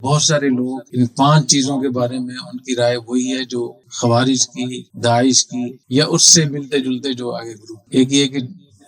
بہت سارے لوگ ان 5 چیزوں کے بارے میں ان کی رائے وہی ہے جو خوارج کی، داعش کی یا اس سے ملتے جلتے جو آگے گروپ۔ ایک یہ کہ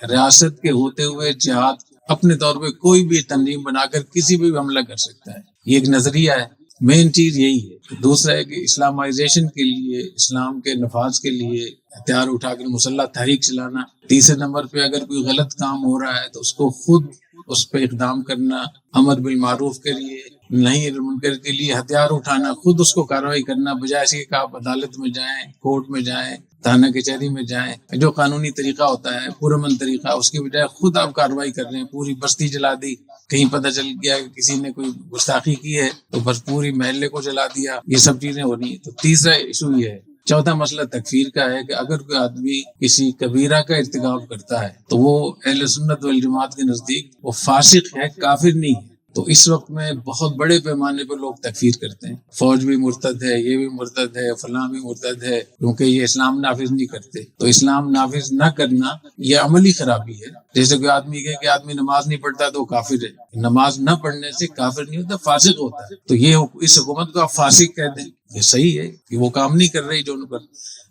ریاست کے ہوتے ہوئے جہاد اپنے طور پہ کوئی بھی تنظیم بنا کر کسی پہ بھی حملہ کر سکتا ہے، یہ ایک نظریہ ہے، مین چیز یہی ہے۔ دوسرا ہے کہ اسلامائزیشن کے لیے، اسلام کے نفاذ کے لیے ہتھیار اٹھا کر مسلح تحریک چلانا۔ تیسرے نمبر پہ اگر کوئی غلط کام ہو رہا ہے تو اس کو خود اس پہ اقدام کرنا، امر بالمعروف کے لیے، نہی عن المنکر کے لیے ہتھیار اٹھانا، خود اس کو کارروائی کرنا، بجائے اس کے کہ آپ عدالت میں جائیں، کورٹ میں جائیں، تھانہ کچہری میں جائیں، جو قانونی طریقہ ہوتا ہے پرامن طریقہ، اس کے بجائے خود آپ کارروائی کر رہے ہیں۔ پوری بستی جلا دی، کہیں پتہ چل گیا کہ کسی نے کوئی گستاخی کی ہے تو بس پوری محلے کو جلا دیا، یہ سب چیزیں ہو رہی ہیں۔ تو تیسرا ایشو یہ ہے۔ چوتھا مسئلہ تکفیر کا ہے کہ اگر کوئی آدمی کسی کبیرہ کا ارتکاب کرتا ہے تو وہ اہل سنت والجماعت کے نزدیک وہ فاسق ہے، کافر نہیں ہے۔ تو اس وقت میں بہت بڑے پیمانے پر لوگ تکفیر کرتے ہیں، فوج بھی مرتد ہے، یہ بھی مرتد ہے، فلاں بھی مرتد ہے، کیونکہ یہ اسلام نافذ نہیں کرتے۔ تو اسلام نافذ نہ کرنا یہ عملی خرابی ہے۔ جیسے کوئی آدمی کہے کہ آدمی نماز نہیں پڑھتا تو وہ کافر ہے، نماز نہ پڑھنے سے کافر نہیں ہوتا، فاسق ہوتا ہے۔ تو یہ اس حکومت کو آپ فاسق کہہ دیں، یہ صحیح ہے کہ وہ کام نہیں کر رہی جو ان پر،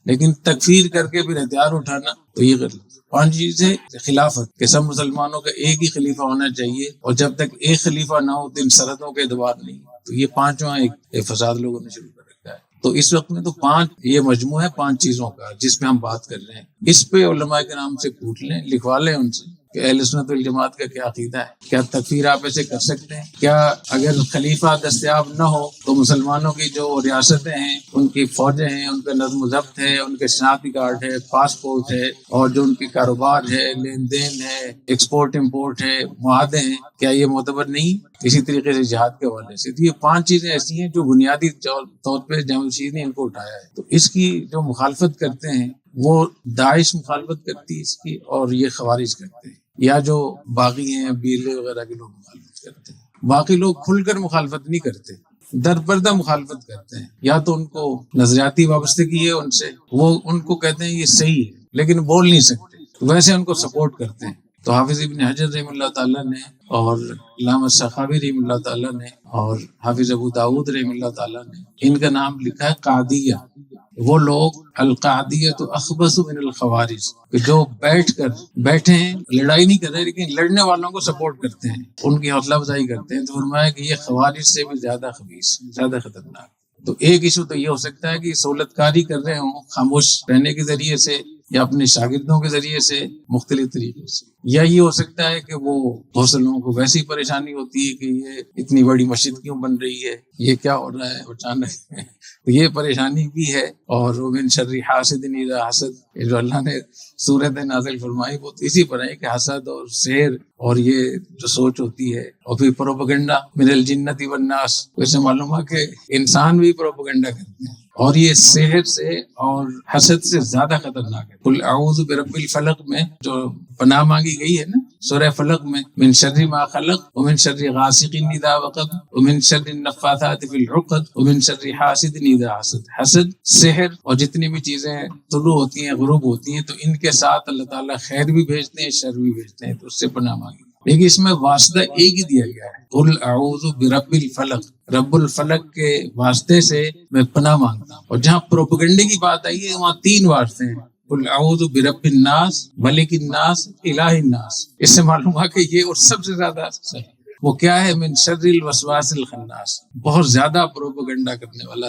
لیکن تکفیر کر کے پھر ہتھیار اٹھانا تو یہ غلط۔ 5 چیزیں، خلافت کہ سب مسلمانوں کا ایک ہی خلیفہ ہونا چاہیے، اور جب تک ایک خلیفہ نہ ہو تو ان سرحدوں کے اعتبار نہیں۔ تو یہ 5واں ایک فساد لوگوں نے شروع کر رکھا ہے۔ تو اس وقت میں تو 5 یہ مجموعہ ہے 5 چیزوں کا جس پہ ہم بات کر رہے ہیں۔ اس پہ علماء کرام سے پوچھ لیں، لکھوا لیں ان سے کہ اہل سنت والجماعت کا کیا عقیدہ ہے، کیا تکفیر آپ ایسے کر سکتے ہیں؟ کیا اگر خلیفہ دستیاب نہ ہو تو مسلمانوں کی جو ریاستیں ہیں، ان کی فوجیں ہیں، ان کا نظم و ضبط ہے، ان کے شناختی کارڈ ہے، پاسپورٹ ہے، اور جو ان کی کاروبار ہے، لین دین ہے، ایکسپورٹ امپورٹ ہے، معاہدے ہیں، کیا یہ معتبر نہیں؟ اسی طریقے سے جہاد کے حوالے سے تو یہ 5 چیزیں ایسی ہیں جو بنیادی طور پہ جامع مسجد نے ان کو اٹھایا ہے۔ تو اس کی جو مخالفت کرتے ہیں وہ داعش مخالفت کرتی ہے اس کی، اور یہ خوارج کرتے ہیں، یا جو باغی ہیں بیلے وغیرہ کے لوگ مخالفت کرتے ہیں۔ باقی لوگ کھل کر مخالفت نہیں کرتے، در پردہ مخالفت کرتے ہیں، یا تو ان کو نظریاتی وابستگی ہے ان سے، وہ ان کو کہتے ہیں یہ صحیح ہے لیکن بول نہیں سکتے، ویسے ان کو سپورٹ کرتے ہیں۔ تو حافظ ابن حجر رحم اللہ تعالیٰ نے، اور علامہ سخاوی رحم اللہ تعالیٰ نے، اور حافظ ابو داود رحم اللہ تعالیٰ نے ان کا نام لکھا ہے قادیہ۔ وہ لوگ القادیہ تو اخبث من الخوارج، کہ جو بیٹھے ہیں، لڑائی نہیں کر رہے لیکن لڑنے والوں کو سپورٹ کرتے ہیں، ان کی حوصلہ افزائی کرتے ہیں۔ تو فرمایا کہ یہ خوارج سے بھی زیادہ خبیث، زیادہ خطرناک۔ تو ایک ایشو تو یہ ہو سکتا ہے کہ سہولت کاری کر رہے ہوں خاموش رہنے کے ذریعے سے، یا اپنے شاگردوں کے ذریعے سے، مختلف طریقوں سے، یا یہ ہو سکتا ہے کہ وہ بہت سے لوگوں کو ویسی پریشانی ہوتی ہے کہ یہ اتنی بڑی مسجد کیوں بن رہی ہے، یہ کیا ہو رہا ہے اچانک، تو یہ پریشانی بھی ہے۔ اور ومن شر حاسد اذا حسد، یہ جو اللہ نے سورت نازل فرمائی وہ تو اسی پر ہے کہ حسد اور سحر اور یہ جو سوچ ہوتی ہے، اور پھر پروپیگنڈا من الجنت والناس، اس سے معلوم ہے کہ انسان بھی پروپیگنڈا کرتے ہیں، اور یہ سحر سے اور حسد سے زیادہ خطرناک ہے۔ قل اعوذ برب الفلق میں جو پناہ مانگی گئی ہے نا سورہ فلق میں، من شر ما خلق ومن شر غاسق اذا وقب ومن شر النفاثات في العقد ومن شر حاسد اذا حسد۔ حسد، سحر اور جتنی بھی چیزیں طلوع ہوتی ہیں، غروب ہوتی ہیں، تو ان کے ساتھ اللہ تعالیٰ خیر بھی بھیجتے ہیں، شر بھی بھیجتے ہیں، تو اس سے پناہ مانگی۔ لیکن اس میں واسطہ ایک ہی دیا گیا ہے، قل اعوذ برب الفلق، رب الفلق کے واسطے سے میں پناہ مانگتا ہوں۔ اور جہاں پروپیگنڈے کی بات آئی ہے وہاں 3 واسطے ہیں، قل اعوذ برب الناس، ملک الناس، الہ الناس۔ اس سے معلوم ہے کہ یہ اور سب سے زیادہ صحیح وہ کیا ہے، من شر الوسواس الخناس، بہت زیادہ پروپیگنڈا کرنے والا،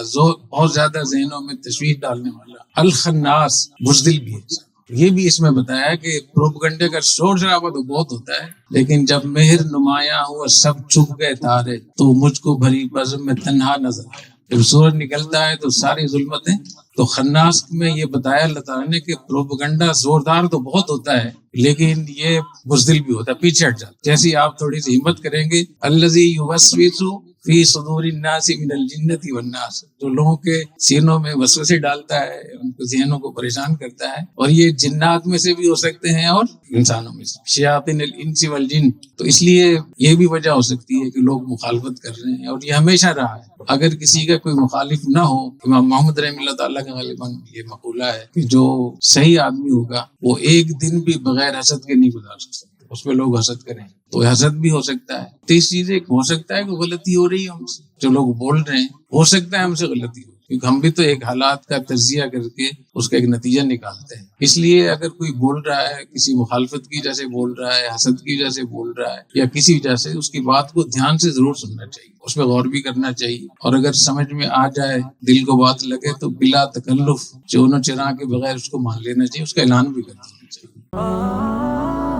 بہت زیادہ ذہنوں میں تشویش ڈالنے والا، الخناس، بزدل بھی ہے۔ یہ بھی اس میں بتایا کہ پروپیگنڈے کا شور شرابہ تو بہت ہوتا ہے، لیکن جب مہر نمایاں ہوا سب چھپ گئے تارے، تو مجھ کو بھری بزم میں تنہا نظر آیا۔ جب سورج نکلتا ہے تو ساری ظلمتیں، تو خناس میں یہ بتایا اللہ تعالیٰ نے کہ پروپیگنڈا زوردار تو بہت ہوتا ہے لیکن یہ بزدل بھی ہوتا ہے، پیچھے ہٹ جاتا ہے۔ جیسے ہی آپ تھوڑی سی ہمت کریں گے، الذی یوسوس فی صدور الناس من الجنۃ والناس، جو لوگوں کے سینوں میں وسوسے ڈالتا ہے، ان کے ذہنوں کو پریشان کرتا ہے، اور یہ جنات میں سے بھی ہو سکتے ہیں اور انسانوں میں سے، شیاطین الانس والجن۔ تو اس لیے یہ بھی وجہ ہو سکتی ہے کہ لوگ مخالفت کر رہے ہیں، اور یہ ہمیشہ رہا ہے۔ اگر کسی کا کوئی مخالف نہ ہو، امام محمد رحمہ اللہ تعالیٰ کا غالباً یہ مقولہ ہے کہ جو صحیح آدمی ہوگا وہ ایک دن بھی بغیر حسد کے نہیں گزار سکتا، اس پہ لوگ حسد کریں، تو حسد بھی ہو سکتا ہے. تیسری چیز ایک ہو سکتا ہے کہ غلطی ہو رہی ہے ہم سے، جو لوگ بول رہے ہیں ہو سکتا ہے ہم سے غلطی ہو، کیونکہ ہم بھی تو ایک حالات کا تجزیہ کر کے اس کا ایک نتیجہ نکالتے ہیں. اس لیے اگر کوئی بول رہا ہے کسی مخالفت کی وجہ سے بول رہا ہے، حسد کی وجہ سے بول رہا ہے یا کسی وجہ سے، اس کی بات کو دھیان سے ضرور سننا چاہیے، اس پہ غور بھی کرنا چاہیے، اور اگر سمجھ میں آ جائے، دل کو بات لگے تو بلا تکلف چون و چرا کے بغیر اس کو مان لینا چاہیے، اس کا اعلان بھی کر دینا چاہیے.